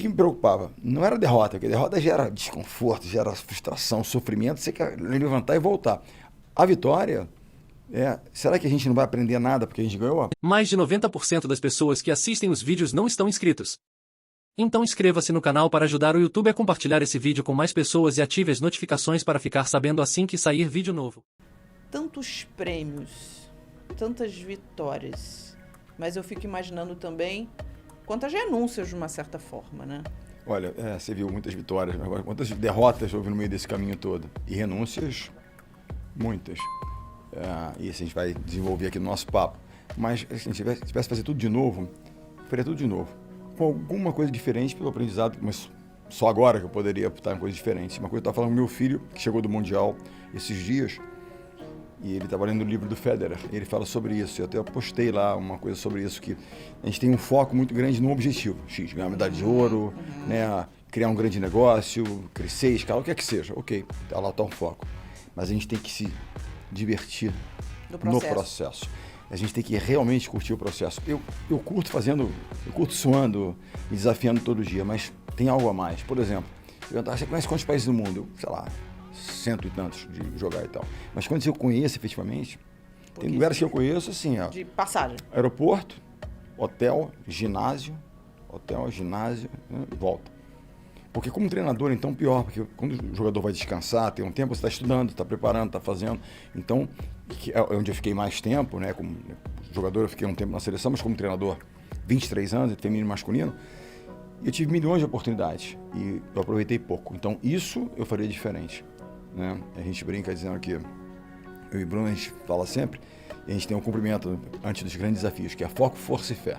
que me preocupava? Não era a derrota, porque a derrota gera desconforto, gera frustração, sofrimento, você quer levantar e voltar. A vitória, será que a gente não vai aprender nada porque a gente ganhou? Mais de 90% das pessoas que assistem os vídeos não estão inscritos. Então inscreva-se no canal para ajudar o YouTube a compartilhar esse vídeo com mais pessoas e ative as notificações para ficar sabendo assim que sair vídeo novo. Tantos prêmios, tantas vitórias, mas eu fico imaginando também quantas renúncias de uma certa forma, né? Olha, você viu muitas vitórias, mas agora quantas derrotas houve no meio desse caminho todo? E renúncias, muitas. E isso a gente vai desenvolver aqui no nosso papo. Mas se a gente tivesse que fazer tudo de novo, eu faria tudo de novo. Com alguma coisa diferente pelo aprendizado, mas só agora que eu poderia optar em coisas diferentes. Uma coisa que eu estava falando com meu filho, que chegou do Mundial esses dias, e ele estava lendo o livro do Federer, e ele fala sobre isso. Eu até postei lá uma coisa sobre isso, que a gente tem um foco muito grande no objetivo. X, ganhar medalha de ouro, né, criar um grande negócio, crescer, escalar, o que é que seja. Ok, tá lá, tá o foco. Mas a gente tem que se divertir no processo. A gente tem que realmente curtir o processo. Eu curto suando e desafiando todo dia, mas tem algo a mais. Por exemplo, você conhece quantos países do mundo? Eu, sei lá, 100 e tantos de jogar e tal. Mas quando eu conheço efetivamente, tem lugares que eu conheço assim, de passagem. Aeroporto, hotel, ginásio, volta. Porque como treinador, então, pior, porque quando o jogador vai descansar, tem um tempo, você está estudando, está preparando, está fazendo. Então, é onde eu fiquei mais tempo, né? Como jogador, eu fiquei um tempo na seleção, mas como treinador, 23 anos, feminino e masculino, eu tive milhões de oportunidades e eu aproveitei pouco. Então, isso eu faria diferente, né? A gente brinca dizendo que, eu e Bruno, a gente fala sempre, e a gente tem um cumprimento antes dos grandes desafios, que é foco, força e fé.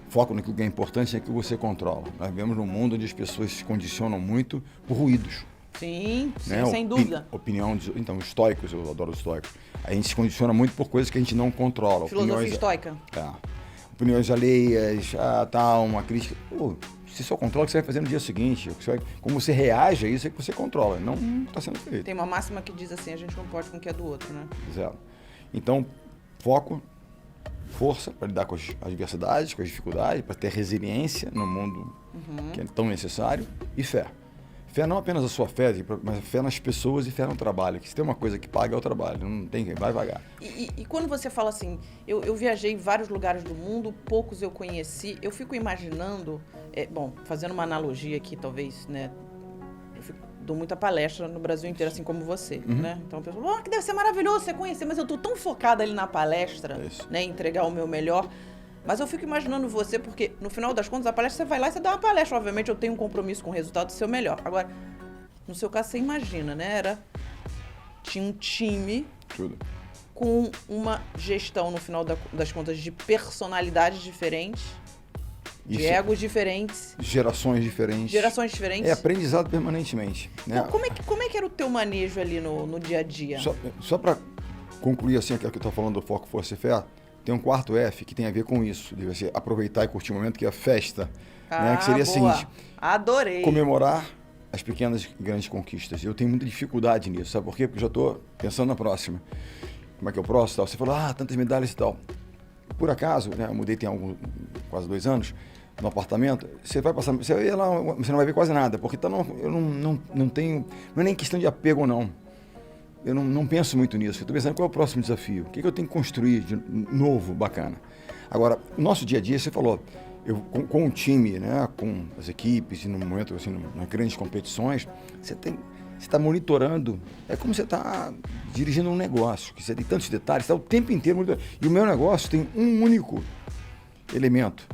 Foco naquilo que é importante e naquilo que você controla. Nós vivemos num mundo onde as pessoas se condicionam muito por ruídos. Sim, né? Sem dúvida. Então, estoicos, eu adoro os estoicos. A gente se condiciona muito por coisas que a gente não controla. Filosofia estoica. Opiniões alheias, uma crítica. Se só controla o que você vai fazer no dia seguinte, como você reage a isso é que você controla, não está sendo feito. Tem uma máxima que diz assim, a gente não pode com o que é do outro, né? Exato. Então, foco, força para lidar com as adversidades, com as dificuldades, para ter resiliência no mundo que é tão necessário, e fé. Fé não apenas a sua fé, mas fé nas pessoas e fé no trabalho. Que se tem uma coisa que paga é o trabalho, não tem quem vai pagar. E quando você fala assim, eu viajei em vários lugares do mundo, poucos eu conheci, eu fico imaginando, fazendo uma analogia aqui talvez, né? Dou muita palestra no Brasil inteiro, assim como você, né? Então a pessoa, que deve ser maravilhoso você conhecer, mas eu tô tão focada ali na palestra, né? Entregar o meu melhor. Mas eu fico imaginando você, porque no final das contas, a palestra, você vai lá e você dá uma palestra. Obviamente, eu tenho um compromisso com o resultado do seu melhor. Agora, no seu caso, você imagina, né? Tinha um time com uma gestão, no final das contas, de personalidades diferentes, de egos diferentes. Gerações diferentes. É aprendizado permanentemente. Né? Então, como é que era o teu manejo ali no dia a dia? Só para concluir assim, aquilo que eu estou falando do foco, força e fé, tem um quarto F que tem a ver com isso, de você aproveitar e curtir o momento, que é a festa, né? Que seria o seguinte: adorei. Comemorar as pequenas e grandes conquistas. Eu tenho muita dificuldade nisso, sabe por quê? Porque eu já estou pensando na próxima. Como é que é o próximo? Tal. Você falou, tantas medalhas e tal. Por acaso, né, eu mudei tem quase 2 anos, no apartamento, você vai passar, você vai lá, você não vai ver quase nada, porque eu não tenho, não é nem questão de apego ou não. Eu não penso muito nisso. Eu estou pensando qual é o próximo desafio. O que eu tenho que construir de novo, bacana. Agora, o nosso dia a dia, você falou, com o time, né, com as equipes, e no momento, assim, nas grandes competições, você está monitorando. É como você está dirigindo um negócio, que você tem tantos detalhes, está o tempo inteiro monitorando. E o meu negócio tem um único elemento,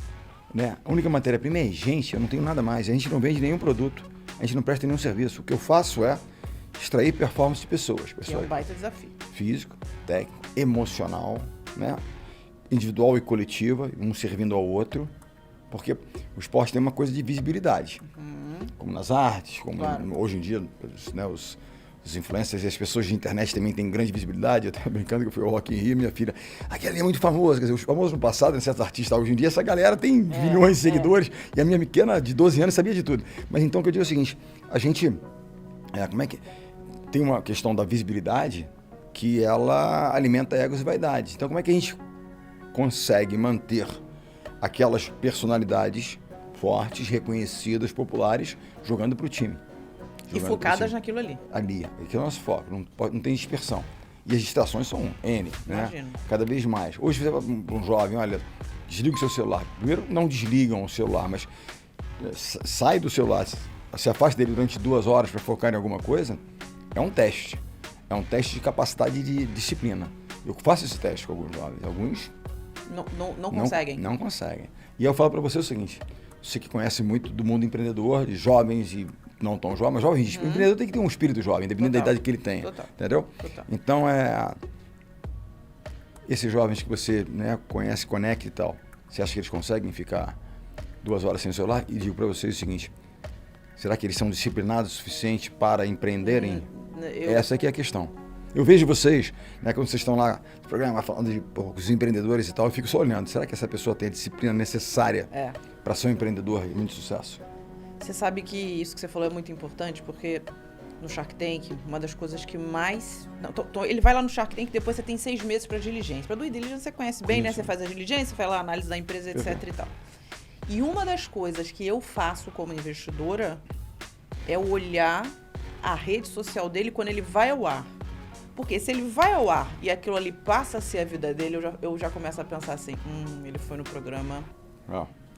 né? A única matéria-prima é gente, eu não tenho nada mais. A gente não vende nenhum produto, a gente não presta nenhum serviço. O que eu faço é extrair performance de pessoas. Que é um baita desafio. Físico, técnico, emocional, né? Individual e coletiva, um servindo ao outro. Porque o esporte tem uma coisa de visibilidade. Como nas artes, como hoje em dia, né, os influencers e as pessoas de internet também têm grande visibilidade. Eu estava brincando que eu fui ao Rock in Rio, minha filha, aquele é muito famoso. Quer dizer, os famosos no passado, certos artistas, hoje em dia, essa galera tem milhões de seguidores. E a minha pequena, de 12 anos, sabia de tudo. Mas então, o que eu digo é o seguinte, a gente... como é que... Tem uma questão da visibilidade que ela alimenta egos e vaidades. Então, como é que a gente consegue manter aquelas personalidades fortes, reconhecidas, populares, jogando para o time. E focadas naquilo ali. Ali. Aqui é o nosso foco, não tem dispersão. E as distrações são N, né? Imagino. Cada vez mais. Hoje você vai para um jovem, olha, desliga o seu celular. Primeiro, não desligam o celular, mas sai do celular, se afasta dele durante 2 horas para focar em alguma coisa, é um teste. É um teste de capacidade de disciplina. Eu faço esse teste com alguns jovens. Alguns não conseguem. Não conseguem. E eu falo para você o seguinte, você que conhece muito do mundo empreendedor, de jovens e não tão jovens, mas jovens, o empreendedor tem que ter um espírito jovem, independente da idade que ele tenha. Total. Entendeu? Total. Então, esses jovens que você, né, conhece, conecta e tal, você acha que eles conseguem ficar 2 horas sem o celular? E digo para vocês o seguinte, será que eles são disciplinados o suficiente para empreenderem? Essa aqui é a questão. Eu vejo vocês, né, quando vocês estão lá no programa falando de os empreendedores e tal, eu fico só olhando, será que essa pessoa tem a disciplina necessária para ser um empreendedor de muito sucesso? Você sabe que isso que você falou é muito importante, porque no Shark Tank, uma das coisas que mais... ele vai lá no Shark Tank, depois você tem 6 meses para diligência. Para due diligence você conhece bem, isso, né? Você faz a diligência, faz lá a análise da empresa, etc. e tal. E uma das coisas que eu faço como investidora é olhar a rede social dele quando ele vai ao ar. Porque se ele vai ao ar e aquilo ali passa a ser a vida dele, eu já começo a pensar assim, ele foi no programa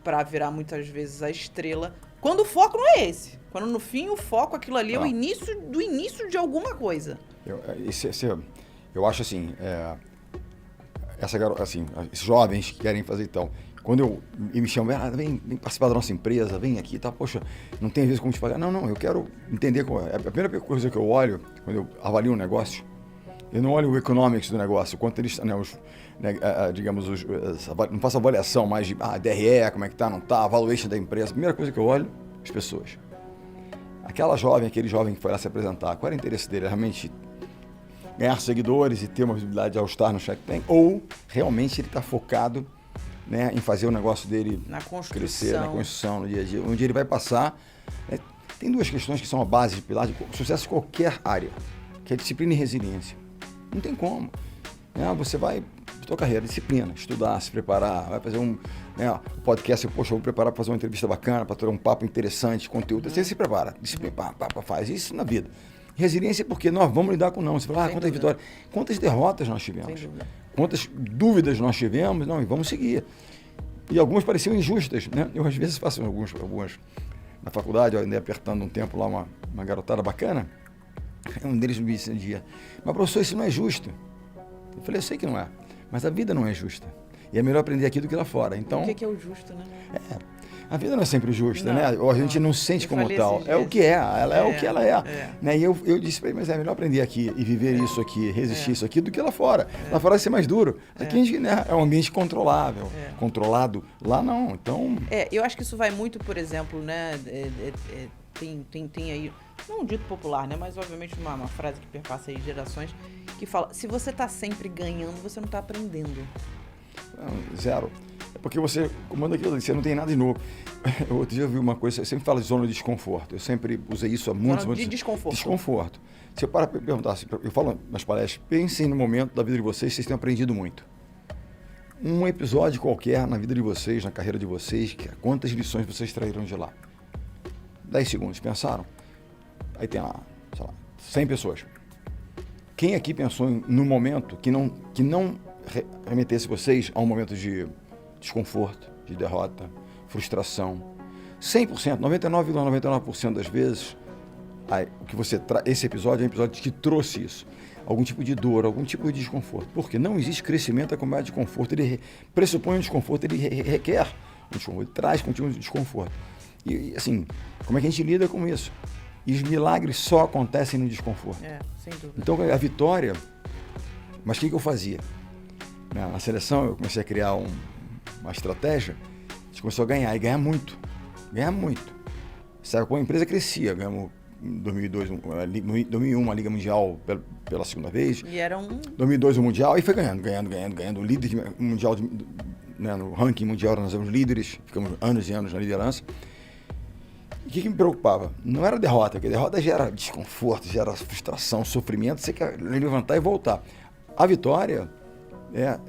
para virar muitas vezes a estrela, quando o foco não é esse. Quando no fim o foco, aquilo ali é o início do início de alguma coisa. Eu acho assim, esses jovens que querem fazer então, quando me chamam, vem participar da nossa empresa, vem aqui, tá, poxa, não tem às vezes como te pagar. Não, eu quero entender qual é. A primeira coisa que eu olho, quando eu avalio um negócio, eu não olho o economics do negócio, quanto eles, né, não faço avaliação mais de DRE, como é que tá, não tá, a valuation da empresa. A primeira coisa que eu olho, as pessoas. Aquele jovem que foi lá se apresentar, qual era o interesse dele? Realmente ganhar seguidores e ter uma visibilidade de All-Star no Shark Tank? Ou realmente ele está focado, né, em fazer o negócio dele crescer, na construção, no dia a dia, onde ele vai passar. Tem 2 questões que são a base de pilar de sucesso em qualquer área, que é disciplina e resiliência. Não tem como. Você vai, tua carreira, disciplina, estudar, se preparar, vai fazer um podcast, poxa, eu vou preparar para fazer uma entrevista bacana, para ter um papo interessante, conteúdo. Você se prepara, disciplina, faz isso na vida. Resiliência porque nós vamos lidar com não. Você fala, quantas vitórias, quantas derrotas nós tivemos, quantas dúvidas nós tivemos, e vamos seguir. E algumas pareciam injustas, né? Eu às vezes faço algumas na faculdade, eu andei apertando um tempo lá uma garotada bacana, um deles me disse um dia, mas professor, isso não é justo. Eu falei, eu sei que não é, mas a vida não é justa. E é melhor aprender aqui do que lá fora. Então, o que é o justo, né? A vida não é sempre justa, né? Ou a gente não se sente como tal. É o que é, ela é o que ela é. Né? E eu disse para ele, mas é melhor aprender aqui e viver isso aqui, resistir isso aqui, do que lá fora. Lá fora vai ser mais duro. Aqui a gente, né, é um ambiente controlável, controlado. Lá não, então... eu acho que isso vai muito, por exemplo, né? Tem aí, não um dito popular, né? Mas obviamente uma frase que perpassa aí gerações, que fala, se você está sempre ganhando, você não está aprendendo. Zero. É porque você comanda aquilo ali, você não tem nada de novo. Outro dia eu vi uma coisa, eu sempre falo de zona de desconforto. Eu sempre usei isso há muitos anos. Desconforto. Se eu parar para perguntar, eu falo nas palestras, pensem no momento da vida de vocês, vocês têm aprendido muito. Um episódio qualquer na vida de vocês, na carreira de vocês, quantas lições vocês traíram de lá? 10 segundos, pensaram? Aí tem lá, sei lá, 100 pessoas. Quem aqui pensou num momento que não remetesse vocês a um momento de desconforto, de derrota, frustração? 100%, 99,99% das vezes, o que esse episódio é um episódio que trouxe isso. Algum tipo de dor, algum tipo de desconforto. Porque não existe crescimento acompanhado de desconforto. Ele pressupõe um desconforto, ele requer um desconforto, ele traz contínuo desconforto. E assim, como é que a gente lida com isso? E os milagres só acontecem no desconforto. Sem dúvida. Então, a vitória... Mas o que eu fazia? Na seleção, eu comecei a criar uma estratégia, a gente começou a ganhar, e ganhar muito. Sabe, como a empresa crescia, ganhamos em 2001 uma Liga Mundial pela segunda vez. E era 2002 o Mundial, e foi ganhando. O líder mundial, né, no ranking mundial nós éramos líderes, ficamos anos e anos na liderança. E o que me preocupava? Não era a derrota, porque a derrota gera desconforto, gera frustração, sofrimento, você quer levantar e voltar. A vitória,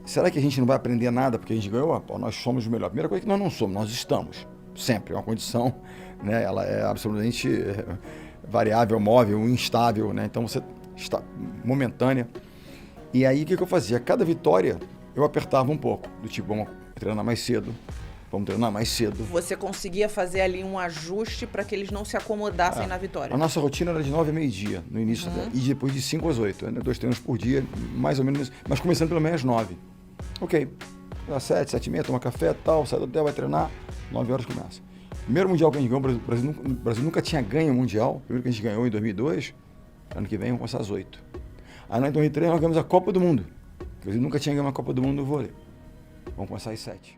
será que a gente não vai aprender nada porque a gente ganhou? Nós somos o melhor. A primeira coisa é que nós não somos, nós estamos. sempre. É uma condição, né? Ela é absolutamente variável, móvel, instável, né? Então você está momentânea. E aí o que eu fazia? Cada vitória eu apertava um pouco, do tipo, vamos treinar mais cedo, vamos treinar mais cedo. Você conseguia fazer ali um ajuste para que eles não se acomodassem na vitória? A nossa rotina era de 9 a meio-dia no início, e depois de 5 às 8, né? 2 treinos por dia, mais ou menos, mas começando pelo menos às 9. Ok, às 7, 7 e meia, toma café, tal, sai do hotel, vai treinar, 9 horas começa. Primeiro Mundial que a gente ganhou, o Brasil nunca tinha ganho o Mundial, o primeiro que a gente ganhou em 2002, ano que vem vamos começar às 8. Aí em 2003 nós ganhamos a Copa do Mundo, o Brasil nunca tinha ganho uma Copa do Mundo no vôlei, vamos começar às 7.